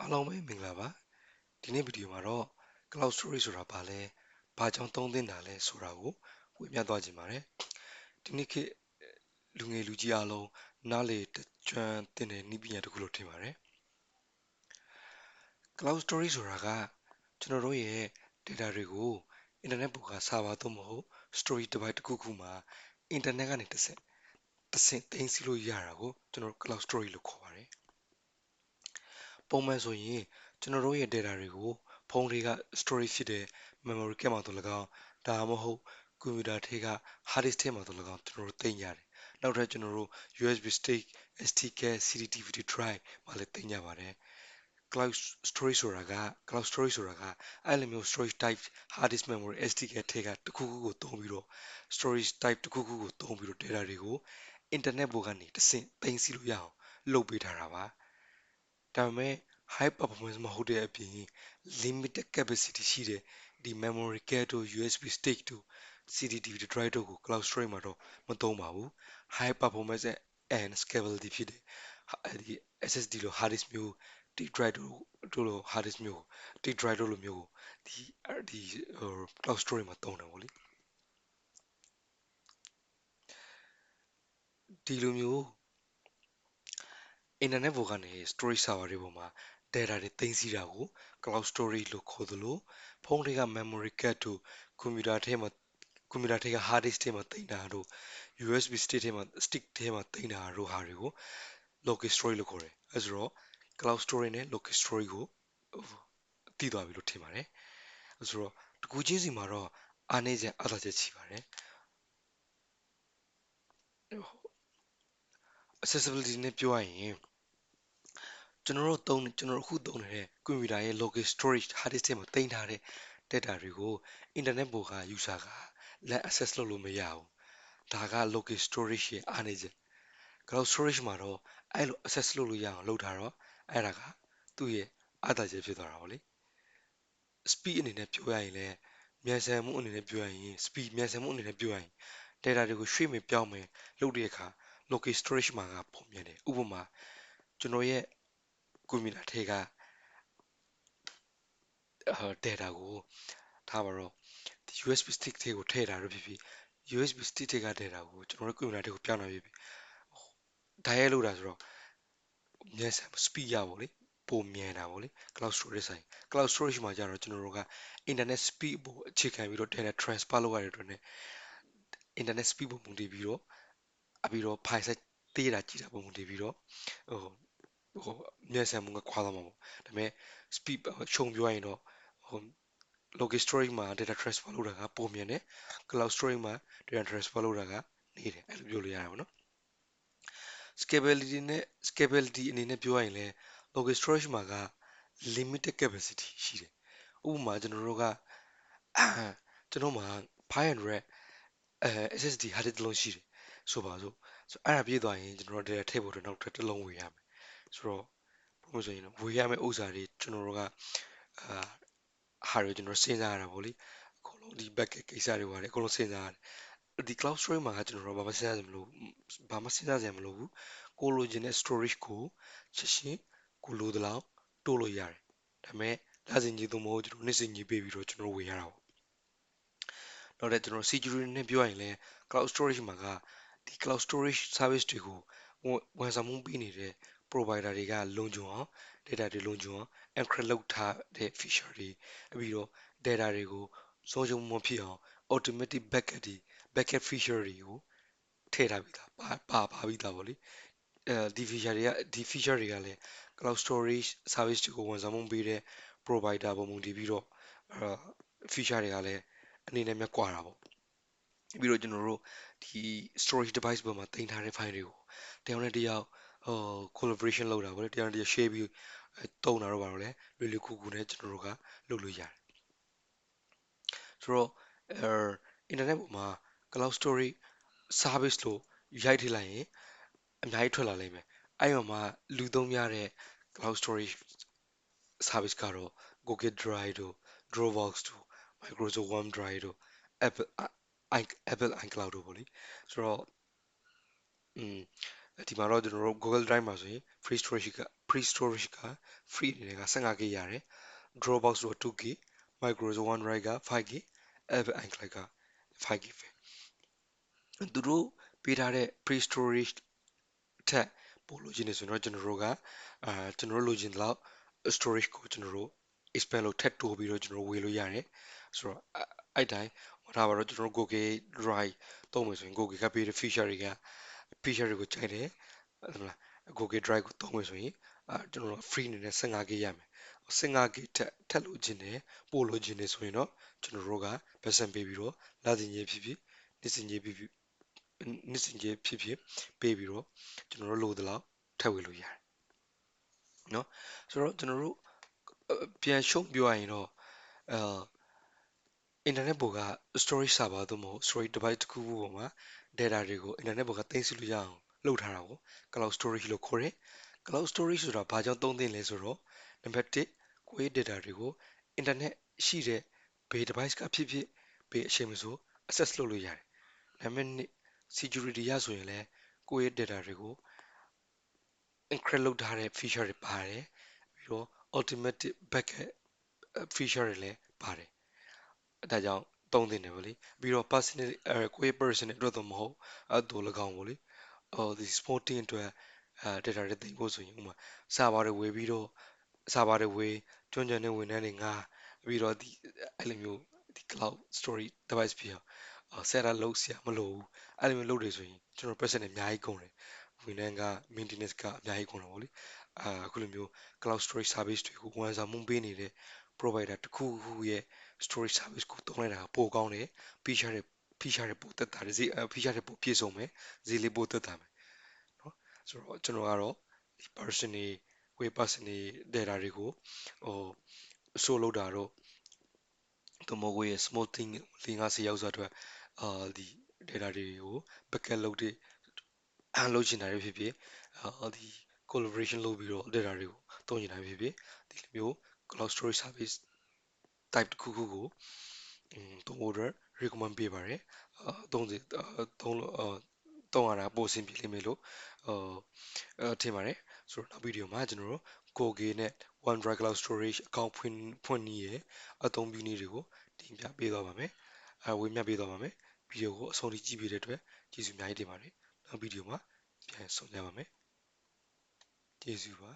အားလုံးပဲမင်္ဂလာပါဒီနေ့ဗီဒီယိုမှာတော့ cloud storage ဆိုတာဘာလဲဘာကြောင့်သုံးသင့်တာလဲဆိုတာကိုဝေမျှသွားခြင်းပါတယ်ဒီနေ့ခေတ်လူငယ်လူကြီးအားလုံးနားလေကျွမ်းသင်တဲ့နည်းပညာတစ်ခုလို့ထင်ပါတယ် cloud storage ဆိုတာကကျွန်တော်တို့ရဲ့ data တွေကို internet ပေါ်က server သို့မဟုတ် storage device တစ်ခုခုမှာ internet ကနေတစ်ဆင့်သိမ်းဆည်းလို့ရတာကိုကျွန်တော်တို့ cloud storage လို့ခေါ်ပါတယ်ပုံမှန်ဆိုရင်ကျွန်တော်တို့ရဲ့ data တွေကိုဖုန်းတွေက storage ဖြစ်တဲ့ memory card မှာတော့၎င်းဒါမှမဟုတ်ကွန်ပျူတာထဲက hard disk ထဲမှာတော့၎င်းကျွန်တော်တို့သိမ်းကြတယ်နောက်ထပ်ကျွန်တော်တို့ USB stick SD card CD DVD drive မှာလည်းသိမ်းကြပါတယ် cloud storage ဆိုတာကအဲ့လိုမျိုး storage type hard disk memory SD card ထဲကတစ်ခုခုကိုသုံးပြီးတော့ storage type တစ်ခုခုကိုသုံးပြီးတော့ data တွေကို internet ပေါ်ကနေတစ်ဆင့်သိမ်းဆည်းလို့ရအောင်လုပ်ပေးထားတာပါဒါပေမဲ့ high performance မဟုတ်တဲ့အပြင် limited capacity ရှိတဲ့ဒီ memory card တို့ USB stick တို့ CD DVD drive တို့ကို cloud storage မှာတော့မသုံးပါဘူး high performance and scalability ဖြစ်တဲ့ဒီ SSD လို့ hard disk မျိုး D drive တို့လို hard disk မျိုး D drive တို့လိုမျိုးဒီ cloud storage မှာသုံးတယ်ပေါ့လေဒီလိုမျိုး internet ပေါ်ကနေ storage server တွေပေါ်မှာ data တွေသိမ်းဆည်းတာကို cloud storage လို့ခေါ်သလိုဖုန်းတွေက memory card တို့ကွန်ပျူတာထဲက hard disk ထဲမှာသိမ်းတာတို့ USB stick ထဲမှာသိမ်းတာတို့ဟာတွေကို local storage လို့ခေါ်တယ်အဲဆိုတော့ cloud storage နဲ့ local storage ကိုသိသွားပြီလို့ထင်ပါတယ်အဲဆိုတော့တစ်ခုချင်းစီမှာတော့အားနည်းချက်အားသာချက်ရှိပါတယ် accessibility နဲ့ပြောရရင်ကျွန်တော်အခုသုံးနေတဲ့ကွန်ပျူတာရဲ့ local storage hard disk ထဲမှာသိမ်းထားတဲ့ data တွေကို internet ပေါ်က user ကလက် access လုပ်လို့မရဘူးဒါက local storage ရဲ့အားနည်းချက် cloud storage မှာတော့အဲ့လို access လုပ်လို့ရအောင်လုပ်ထားတော့အဲ့ဒါကသူ့ရဲ့အားသာချက်ဖြစ်သွားတာပေါ့လေ speed အနေနဲ့ပြောရရင်လည်းမြန်ဆန်မှုအနေနဲ့ပြောရရင် data တွေကိုရွှေ့မယ်ပြောင်းမယ်လုပ်တဲ့အခါ local storage မှာကပုံမြန်တယ်ဥပမာကျွန်တော်ရဲ့ကွန်ပျူတာထဲကdata ကိုထားပါတော့ USB stick ထဲကိုထည့်တာလို့ဖြစ်ဖြစ် USB stick ထဲက data ကိုကျွန်တော်တို့ကွန်ပျူတာထဲကိုပြောင်းတာဖြစ်ဖြစ်direct လုပ်တာဆိုတော့မြန်ဆန် speed ရပါလေပိုမြန်တာပေါ့လေ cloud storage ဆိုင် cloud storage မှာကျတော့ကျွန်တော်တို့က internet speed ပေါ်အခြေခံပြီးတော့ data transfer လုပ်ရတဲ့အတွက်နဲ့ internet speed ပေါ်မူတည်ပြီးတော့file size သေးတာကြီးတာပေါ်မူတည်ပြီးတော့ဟိုမြန်ဆန်မှုကခွာသွားမှာပေါ့ဒါပေမဲ့ speed ခြုံပြောရရင်တော့local storage မှာ data transfer လုပ်တာကပိုမြန်တယ် cloud storage မှာ data transfer လုပ်တာကနေတယ်အဲ့လိုပြောလို့ရတာပေါ့နော် scalability အနေနဲ့ပြောရရင်လည်း local storage မှာက limited capacity ရှိတယ်ဥပမာကျွန်တော်တို့မှာ 500 SSD hard disk တစ်လုံးရှိတယ်ဆိုပါစို့အဲ့ဒါပြည့်သွားရင်ကျွန်တော်တို့ data ထည့်ဖို့အတွက်နောက်ထပ်တစ်လုံးဝေရမယ်ဆိုတော့ဘယ်လိုဆိုရင်ဝေရမယ့်ဥစ္စာတွေကျွန်တော်တို့ကဟာတွေကျွန်တော်စဉ်းစားရတာပေါ့လေအကုန်လုံးဒီ back ကိစ္စတွေပါတယ်အကုန်လုံးစဉ်းစားရတယ်ဒီ cloud storage မှာကကျွန်တော်တို့ဘာမှစဉ်းစားစရာမလိုဘူးကိုလိုချင်တဲ့ storage ကိုချက်ချင်းကိုလိုသလောက်တိုးလို့ရတယ်ဒါပေမဲ့လစဉ်ကြီးသို့မဟုတ်ကျွန်တော်နှစ်စဉ်ကြီးပေးပြီးတော့ကျွန်တော်ဝေရတာပေါ့နောက်တဲ့ကျွန်တော် security နဲ့ပြောရရင်လည်း cloud storage မှာကဒီ cloud storage service တွေကိုဝန်ဆောင်မှုပေးနေတဲ့ provider တွေကလုံခြုံအောင် data တွေလုံခြုံအောင် encrypt လုပ်ထားတဲ့ feature တွေပြီးတော့ data တွေကိုဆုံးရှုံးမှုမဖြစ်အောင် automatic backup feature တွေကိုထည့်ထားပြီးသားပါပြီးသားပေါ့လေဒီ feature တွေကလည်း cloud storage service တွေကိုဝန်ဆောင်မှုပေးတဲ့ provider ပေါ်မူတည်ပြီးတော့feature တွေကလည်းအနေနဲ့မြတ်ကွာတာပေါ့ပြီးတော့ကျွန်တော်တို့ဒီ storage device ပေါ်မှာတင်ထားတဲ့ file တွေကိုတယောက်နဲ့တယောက်collaboration လုပ်တာပေါ့လေတယောက်နဲ့တယောက် share ပြီးတုံးတာတော့ပါတော့လေလွယ်လွယ်ကူကူနဲ့ကျွန်တော်တို့ကလုပ်လို့ရတယ်ဆိုတော့internet ပေါ်မှာ cloud storage service လို့ရိုက်ထည့်လိုက်ရင်အများကြီးထွက်လာလိမ့်မယ်အဲ့မှာလူသုံးများတဲ့ cloud storage service ကတော့ Google Drive တို့ Dropbox တို့ Microsoft OneDrive တို့ Apple iCloud တို့ပေါ့လေဆိုတော့ဒီမှာတော့ကျွန်တော်တို့ Google Drive မှာဆိုရင် free storage က pre storage က free အနေနဲ့က 15GB ရတယ် Dropbox ဆိုတော့ 2GB Micro OneDrive က 5GB Apple iCloud က 5GB ပဲသူတို့ပေးထားတဲ့ pre storage ထက်ပိုလိုချင်နေဆိုတော့ကျွန်တော်တို့ကကျွန်တော်တို့လိုချင်တဲ့လောက် storage ကိုကျွန်တော်တို့ expand လုပ်ထပ်တိုးပြီးတော့ကျွန်တော်တို့ဝေလို့ရတယ်ဆိုတော့အဲ့တိုင်းဟောထားပါတော့ကျွန်တော်တို့ Google Drive သုံးမယ်ဆိုရင် Google ကပေးတဲ့ feature တွေကိုကြိုက်တယ်ဟုတ်လား Google Drive ကိုသုံးမယ်ဆိုရင်ကျွန်တော်တို့ free အနေနဲ့ 15GB ရမယ် 15GB ထက်လို့ခြင်းတယ်ပို့လို့ခြင်းတယ်ဆိုရင်တော့ကျွန်တော်တို့ကပတ်စံပေးပြီးတော့လစဉ်ကြီးဖြစ်ဖြစ်နေ့စဉ်ကြီးဖြစ်ဖြစ်ပေးပြီးတော့ကျွန်တော်တို့လိုသလောက်ထည့်ဝေလို့ရတယ်เนาะဆိုတော့ကျွန်တော်တို့ပြန်ရှုံးပြောရရင်တော့အင်တာနက်ပေါ်က storage server သို့မဟုတ် storage device တစ်ခုခုပေါ်မှာ data တွေကိုအင်တာနက်ပေါ်ကသိမ်းဆည်းလို့ရအောင်လုပ်ထားတာကို cloud storage လို့ခေါ်တယ် cloud storage ဆိုတာဘာကြောင့်သုံးသင့်လဲဆိုတော့နံပါတ်1ကိုယ့်ရဲ့ data တွေကိုအင်တာနက်ရှိတဲ့ဘယ် device ကဖြစ်ဖြစ်ဘယ်အချိန်မှဆို access လုပ်လို့ရတယ်နံပါတ်2 security ရဆိုရင်လည်းကိုယ့်ရဲ့ data တွေကို encrypt လုပ်ထားတဲ့ feature တွေပါတယ်ပြီးတော့ automatic backup feature တွေလည်းပါတယ်ဒါကြောင့်သုံးသင့်တယ်ဗောလေပြီးတော့ personal ကိုယ့်ရဲ့ personal အတွက်တော့မဟုတ်တို့၎င်းဗောလေဒီ sporting အတွက် data တွေသိမ်းဖို့ဆိုရင်ဥပမာ server တွေဝယ်ပြီးတော့ server တွေဝယ်ကျွမ်းကျန်တဲ့ဝန်ထမ်းတွေငှားပြီးတော့ဒီအဲ့လိုမျိုးဒီ cloud storage device ဖြစ်အောင် setup လုပ်เสียမလိုဘူးအဲ့လိုမျိုးလုပ်တယ်ဆိုရင်ကျွန်တော် person တွေအများကြီးကုန်တယ်ဝန်ထမ်းက maintenance ကအများကြီးကုန်တယ်ဗောလေအခုလိုမျိုး cloud storage service တွေကိုဝန်ဆောင်မှုပေးနေတဲ့ provider တစ်ခုခုရဲ့ storage service ကိုသုံးလိုက်တာပိုကောင်းတယ် feature တွေပိုသက်သာတယ်feature တွေပိုပြည့်စုံမယ်ဈေးလေးပိုသက်သာမယ်เนาะဆိုတော့ကျွန်တော်ကတော့ဒီ person တွေ web person တွေ data တွေကိုဟို show လုပ်တာတော့တမကိုရဲ့ smoothing 50ရောက်စွာအတွက်ဒီ data တွေကို backup လုပ်ချင်တာတွေဖြစ်ဖြစ်ဒီ collaboration လုပ်ပြီးတော့ data တွေကိုသုံးချင်တာဖြစ်ဖြစ်ဒီလိုမျိုး cloud storage service type တစ်ခုခုကိုသုံးဖို့အတွက် recommend ပေးပါတယ်သုံးရတာပိုအဆင်ပြေလိမ့်မယ်လို့ထင်ပါတယ်ဆိုတော့နောက်ဗီဒီယိုမှာကျွန်တော်တို့ Google နဲ့ OneDrive Cloud Storage အကောင့်ဖွင့်နည်းရဲ့အသုံးပြုနည်းတွေကိုတင်ပြပေးသွားပါမယ်ဝေမျှပေးသွားပါမယ်ဗီဒီယိုကိုအဆုံးထိကြည့်ပေးတဲ့အတွက်ကျေးဇူးအများကြီးတင်ပါတယ်နောက်ဗီဒီယိုမှာပြန်ဆုံကြပါမယ်ကျေးဇူးပါ